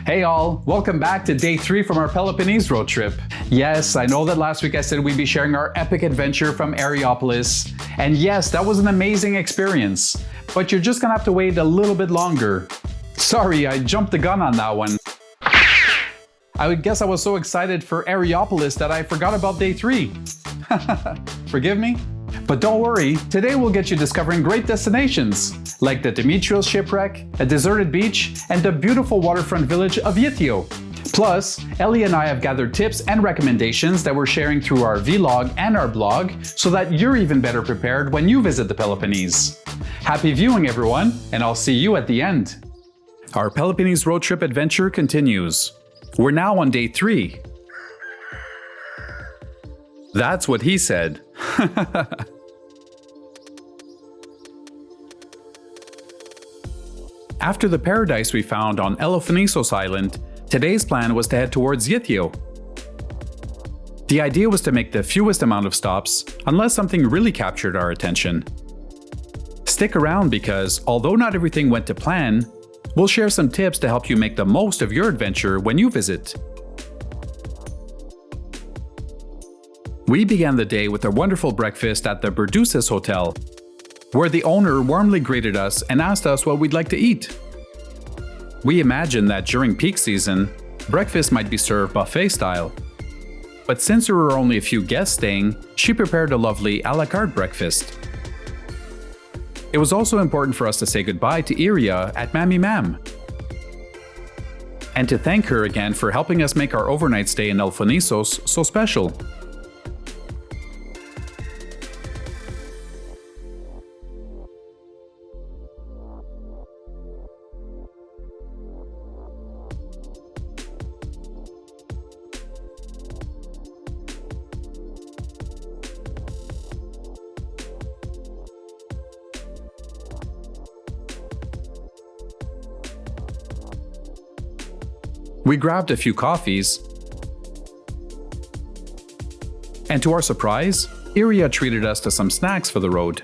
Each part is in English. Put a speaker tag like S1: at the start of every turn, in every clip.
S1: Hey all, welcome back to day 3 from our Peloponnese road trip. Yes, I know that last week I said we'd be sharing our epic adventure from Areopolis. And yes, that was an amazing experience. But you're just gonna have to wait a little bit longer. Sorry, I jumped the gun on that one. I would guess I was so excited for Areopolis that I forgot about day 3. Forgive me? But don't worry, today we'll get you discovering great destinations, like the Dimitrios Shipwreck, a deserted beach, and the beautiful waterfront village of Gytheio. Plus, Ellie and I have gathered tips and recommendations that we're sharing through our vlog and our blog, so that you're even better prepared when you visit the Peloponnese. Happy viewing everyone, and I'll see you at the end. Our Peloponnese road trip adventure continues. We're now on day 3. That's what he said. After the paradise we found on Elafonisos Island, today's plan was to head towards Gytheio. The idea was to make the fewest amount of stops, unless something really captured our attention. Stick around because, although not everything went to plan, we'll share some tips to help you make the most of your adventure when you visit. We began the day with a wonderful breakfast at the Berdusis Hotel, where the owner warmly greeted us and asked us what we'd like to eat. We imagined that during peak season, breakfast might be served buffet style. But since there were only a few guests staying, she prepared a lovely a la carte breakfast. It was also important for us to say goodbye to Iria at Mammy Mam, and to thank her again for helping us make our overnight stay in Elafonisos so special. We grabbed a few coffees, and to our surprise, Iria treated us to some snacks for the road.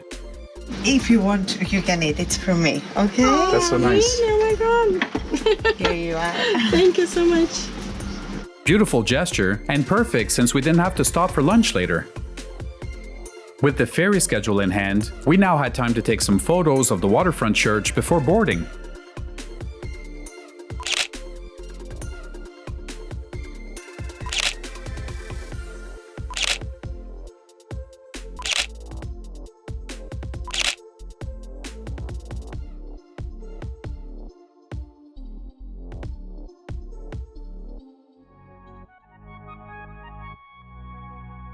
S2: If you want, you can eat. It's from me, okay?
S3: Oh,
S1: that's so nice.
S3: Oh my god.
S2: Here you are.
S3: Thank you so much.
S1: Beautiful gesture, and perfect since we didn't have to stop for lunch later. With the ferry schedule in hand, we now had time to take some photos of the waterfront church before boarding.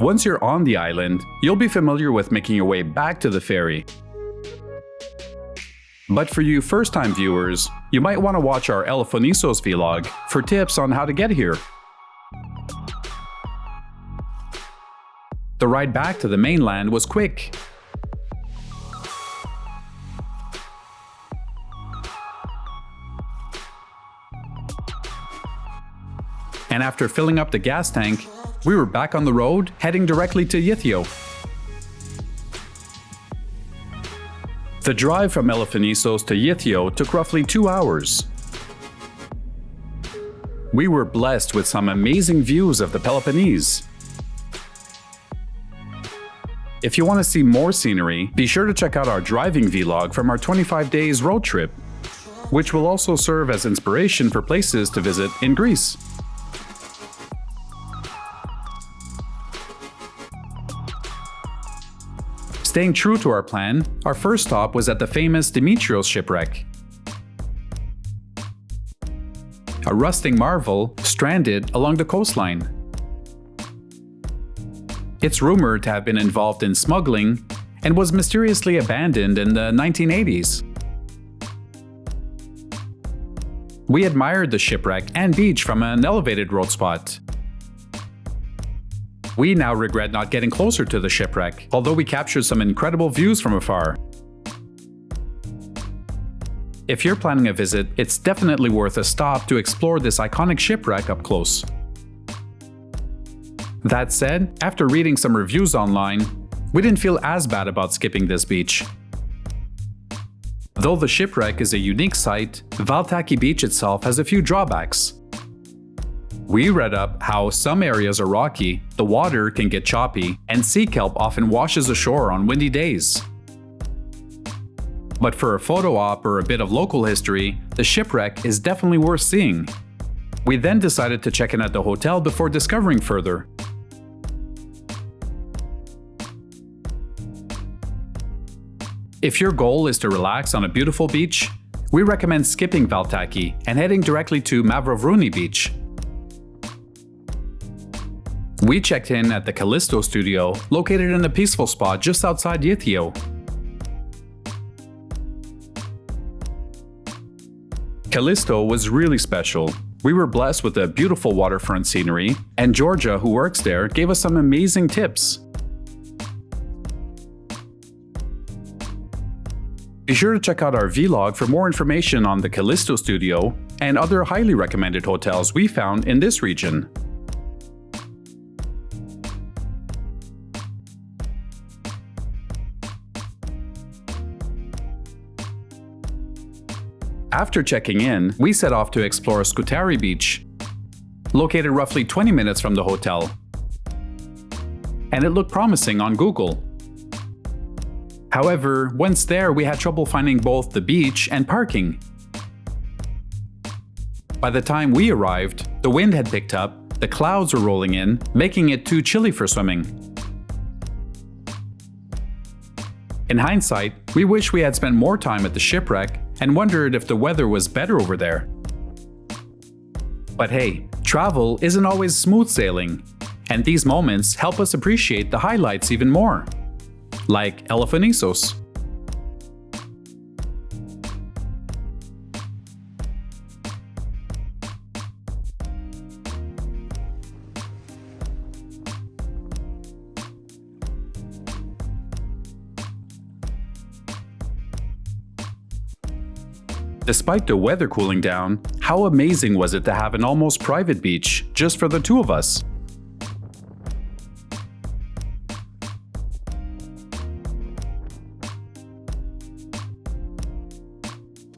S1: Once you're on the island, you'll be familiar with making your way back to the ferry. But for you first-time viewers, you might want to watch our Elafonisos vlog for tips on how to get here. The ride back to the mainland was quick. And after filling up the gas tank, we were back on the road, heading directly to Gytheio. The drive from Elafonisos to Gytheio took roughly 2 hours. We were blessed with some amazing views of the Peloponnese. If you want to see more scenery, be sure to check out our driving vlog from our 25 days road trip, which will also serve as inspiration for places to visit in Greece. Staying true to our plan, our first stop was at the famous Dimitrios Shipwreck, a rusting marvel stranded along the coastline. It's rumored to have been involved in smuggling and was mysteriously abandoned in the 1980s. We admired the shipwreck and beach from an elevated road spot. We now regret not getting closer to the shipwreck, although we captured some incredible views from afar. If you're planning a visit, it's definitely worth a stop to explore this iconic shipwreck up close. That said, after reading some reviews online, we didn't feel as bad about skipping this beach. Though the shipwreck is a unique site, Valtaki Beach itself has a few drawbacks. We read up how some areas are rocky, the water can get choppy, and sea kelp often washes ashore on windy days. But for a photo op or a bit of local history, the shipwreck is definitely worth seeing. We then decided to check in at the hotel before discovering further. If your goal is to relax on a beautiful beach, we recommend skipping Valtaki and heading directly to Mavrovouni Beach. We checked in at the Kallisto Studio, located in a peaceful spot just outside Gytheio. Kallisto was really special. We were blessed with a beautiful waterfront scenery, and Georgia, who works there, gave us some amazing tips. Be sure to check out our vlog for more information on the Kallisto Studio and other highly recommended hotels we found in this region. After checking in, we set off to explore Skoutari Beach, located roughly 20 minutes from the hotel. And it looked promising on Google. However, once there, we had trouble finding both the beach and parking. By the time we arrived, the wind had picked up, the clouds were rolling in, making it too chilly for swimming. In hindsight, we wish we had spent more time at the shipwreck and wondered if the weather was better over there. But hey, travel isn't always smooth sailing, and these moments help us appreciate the highlights even more. Like Elafonisos. Despite the weather cooling down, how amazing was it to have an almost private beach just for the two of us?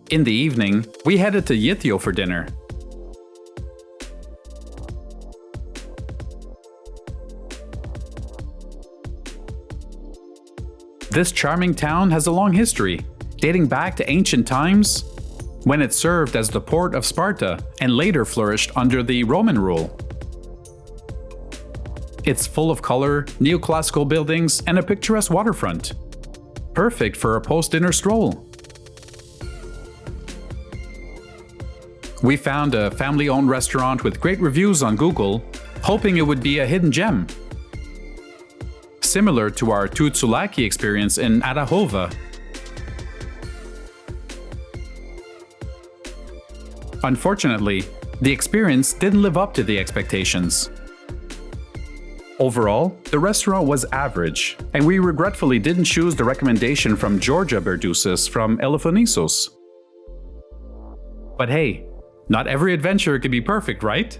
S1: In the evening, we headed to Gytheio for dinner. This charming town has a long history, dating back to ancient times, when it served as the port of Sparta and later flourished under the Roman rule. It's full of color, neoclassical buildings, and a picturesque waterfront. Perfect for a post-dinner stroll. We found a family-owned restaurant with great reviews on Google, hoping it would be a hidden gem. Similar to our Tutsulaki experience in Arahova. Unfortunately, the experience didn't live up to the expectations. Overall, the restaurant was average, and we regretfully didn't choose the recommendation from Georgia Berdusis from Elafonisos. But hey, not every adventure can be perfect, right?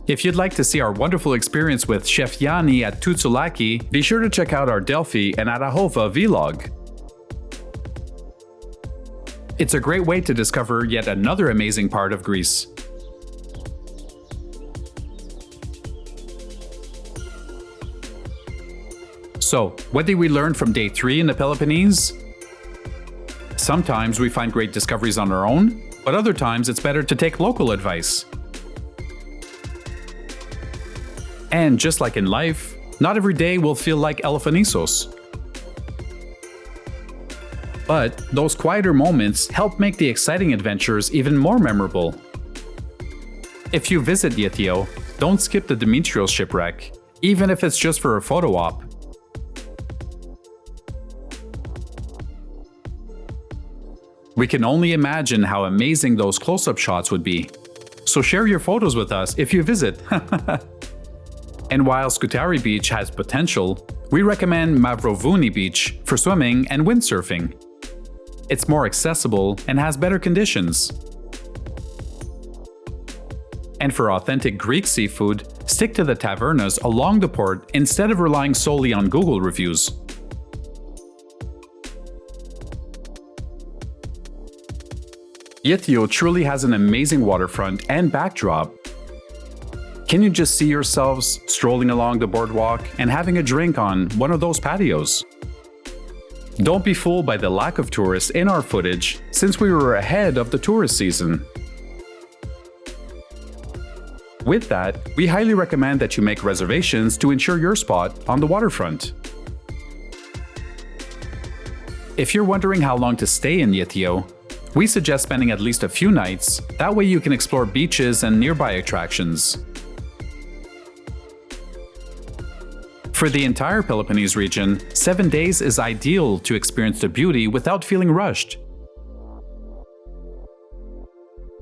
S1: If you'd like to see our wonderful experience with Chef Yanni at Tutsulaki, be sure to check out our Delphi and Arahova vlog. It's a great way to discover yet another amazing part of Greece. So, what did we learn from day 3 in the Peloponnese? Sometimes we find great discoveries on our own, but other times it's better to take local advice. And just like in life, not every day will feel like Elafonisos. But those quieter moments help make the exciting adventures even more memorable. If you visit Gytheio, don't skip the Dimitrios Shipwreck, even if it's just for a photo op. We can only imagine how amazing those close-up shots would be. So share your photos with us if you visit. And while Skoutari Beach has potential, we recommend Mavrovouni Beach for swimming and windsurfing. It's more accessible and has better conditions. And for authentic Greek seafood, stick to the tavernas along the port instead of relying solely on Google reviews. Gytheio truly has an amazing waterfront and backdrop. Can you just see yourselves strolling along the boardwalk and having a drink on one of those patios? Don't be fooled by the lack of tourists in our footage, since we were ahead of the tourist season. With that, we highly recommend that you make reservations to ensure your spot on the waterfront. If you're wondering how long to stay in Gytheio, we suggest spending at least a few nights, that way you can explore beaches and nearby attractions. For the entire Peloponnese region, 7 days is ideal to experience the beauty without feeling rushed.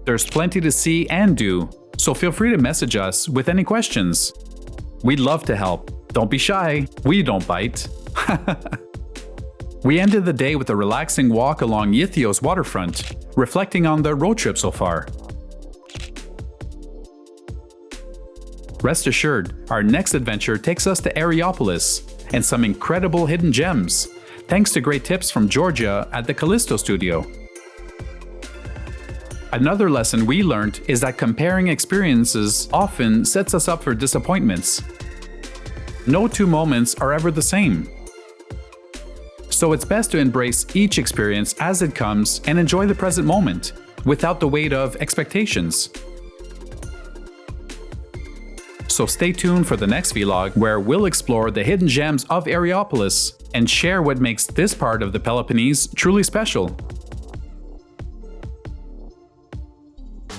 S1: There's plenty to see and do, so feel free to message us with any questions. We'd love to help. Don't be shy, we don't bite. We ended the day with a relaxing walk along Gytheio's waterfront, reflecting on the road trip so far. Rest assured, our next adventure takes us to Areopolis and some incredible hidden gems, thanks to great tips from Georgia at the Kallisto Studio. Another lesson we learned is that comparing experiences often sets us up for disappointments. No two moments are ever the same. So it's best to embrace each experience as it comes and enjoy the present moment, without the weight of expectations. So stay tuned for the next vlog where we'll explore the hidden gems of Areopolis and share what makes this part of the Peloponnese truly special.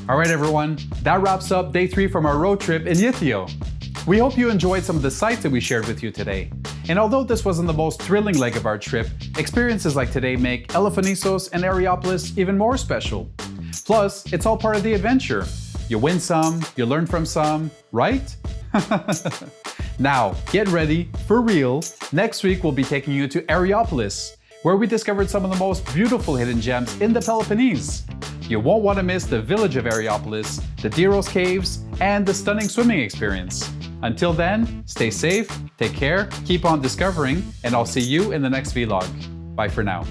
S1: Alright everyone, that wraps up day 3 from our road trip in Gytheio. We hope you enjoyed some of the sights that we shared with you today. And although this wasn't the most thrilling leg of our trip, experiences like today make Elafonisos and Areopolis even more special. Plus, it's all part of the adventure. You win some, you learn from some, right? Now, get ready, for real. Next week we'll be taking you to Areopolis, where we discovered some of the most beautiful hidden gems in the Peloponnese. You won't want to miss the village of Areopolis, the Diros caves, and the stunning swimming experience. Until then, stay safe, take care, keep on discovering, and I'll see you in the next vlog. Bye for now.